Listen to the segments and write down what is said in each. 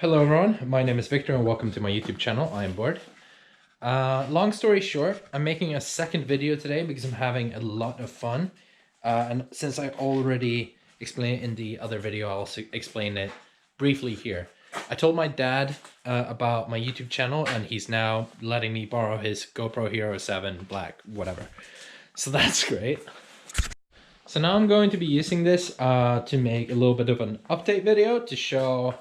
Hello everyone, my name is Victor and welcome to my YouTube channel. I am bored. Long story short, I'm making a second video today because I'm having a lot of fun. And since I already explained it in the other video, I'll also explain it briefly here. I told my dad about my YouTube channel and he's now letting me borrow his GoPro Hero 7 Black, whatever. So that's great. So now I'm going to be using this to make a little bit of an update video to show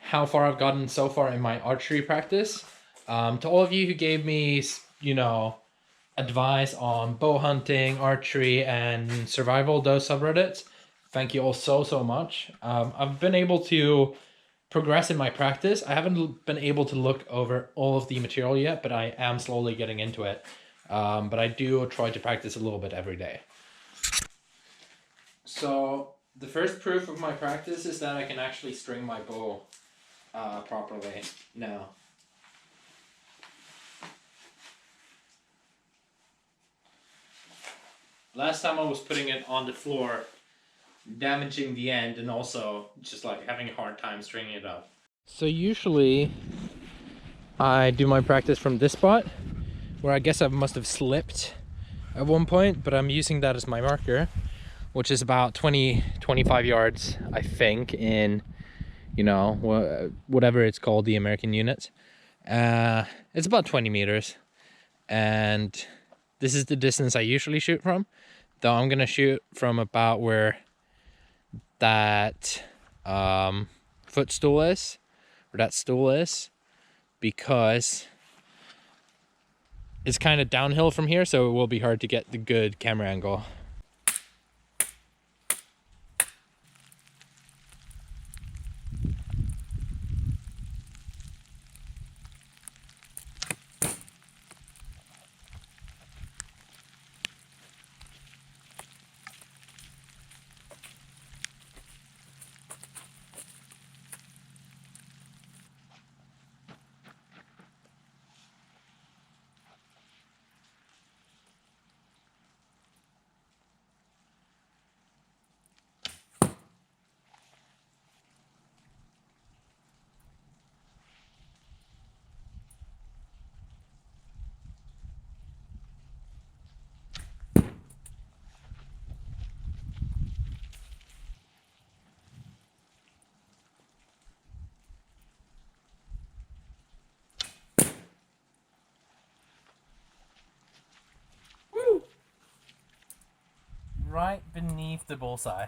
how far I've gotten so far in my archery practice. To all of you who gave me, advice on bow hunting, archery, and survival, those subreddits, thank you all so much. I've been able to progress in my practice. I haven't been able to look over all of the material yet, but I am slowly getting into it. But I do try to practice a little bit every day. So the first proof of my practice is that I can actually string my bow properly now. Last time I was putting it on the floor, damaging the end and also just like having a hard time stringing it up. So usually I do my practice from this spot where I guess I must have slipped at one point, but I'm using that as my marker, which is about 20-25 yards, I think, in, whatever it's called, the American units. It's about 20 meters, and this is the distance I usually shoot from, though I'm gonna shoot from about where that footstool is, or that stool is, because it's kind of downhill from here, so it will be hard to get the good camera angle. Right beneath the bullseye.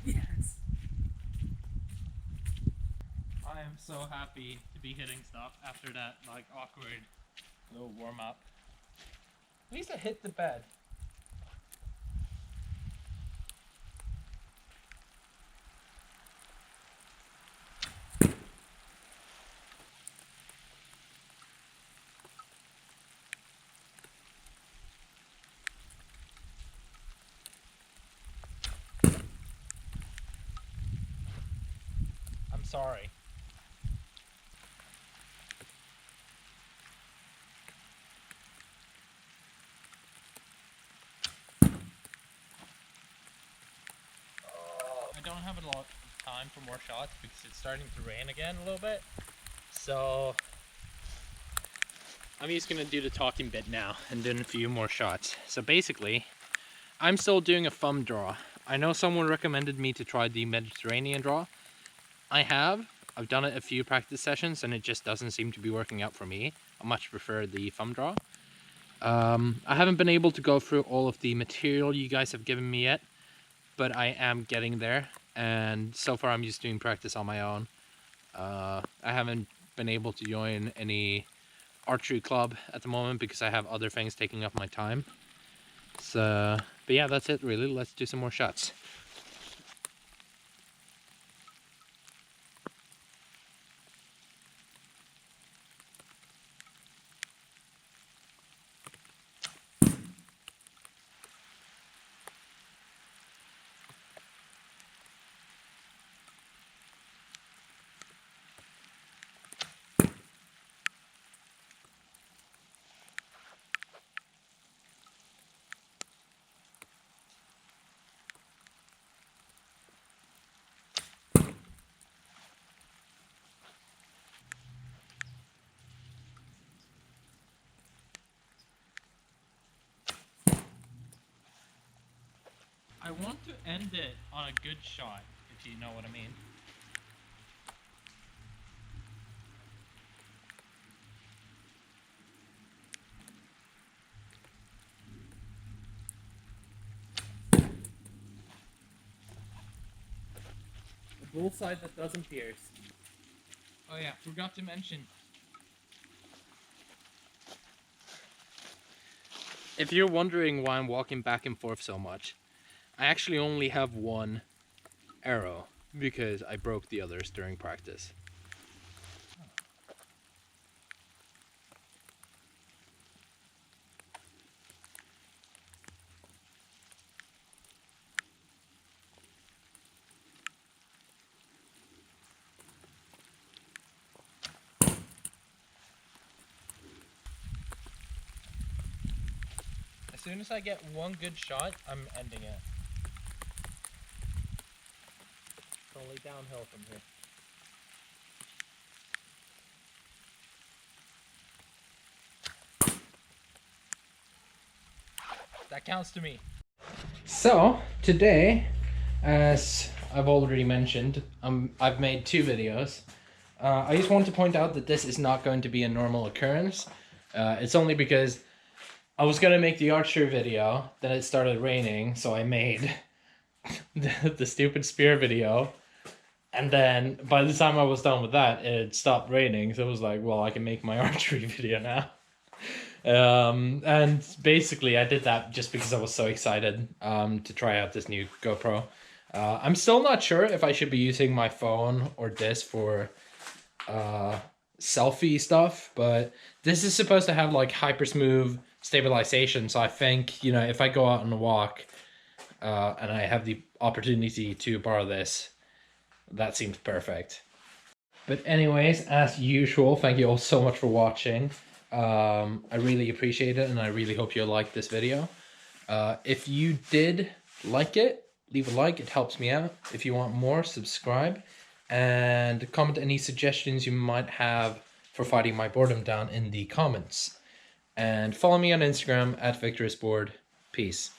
Yes! I am so happy to be hitting stuff after that awkward little warm up. At least I hit the bed. I'm sorry. I don't have a lot of time for more shots because it's starting to rain again a little bit. So I'm just gonna do the talking bit now and then a few more shots. So basically, I'm still doing a thumb draw. I know someone recommended me to try the Mediterranean draw. I've done it a few practice sessions and it just doesn't seem to be working out for me. I much prefer the thumb draw. I haven't been able to go through all of the material you guys have given me yet, but I am getting there, and so far I'm just doing practice on my own. I haven't been able to join any archery club at the moment because I have other things taking up my time. So, but yeah, that's it really. Let's do some more shots. I want to end it on a good shot, if you know what I mean. A bullseye that doesn't pierce. Oh yeah, forgot to mention. If you're wondering why I'm walking back and forth so much, I actually only have one arrow because I broke the others during practice. As soon as I get one good shot, I'm ending it. It's only downhill from here. That counts to me. So, today, as I've already mentioned, I've made 2 videos. I just want to point out that this is not going to be a normal occurrence. It's only because I was going to make the archery video, then it started raining, so I made the stupid spear video. And then by the time I was done with that, it stopped raining, so I was like, well, I can make my archery video now. And basically I did that just because I was so excited to try out this new GoPro. I'm still not sure if I should be using my phone or this for selfie stuff, but this is supposed to have like hyper smooth stabilization, so I think, you know, if I go out on a walk and I have the opportunity to borrow this, that seems perfect. But anyways, as usual, thank you all so much for watching. I really appreciate it, and I really hope you liked this video. If you did like it, leave a like, it helps me out. If you want more, subscribe, and comment any suggestions you might have for fighting my boredom down in the comments. And follow me on Instagram @VictorIsBored. Peace.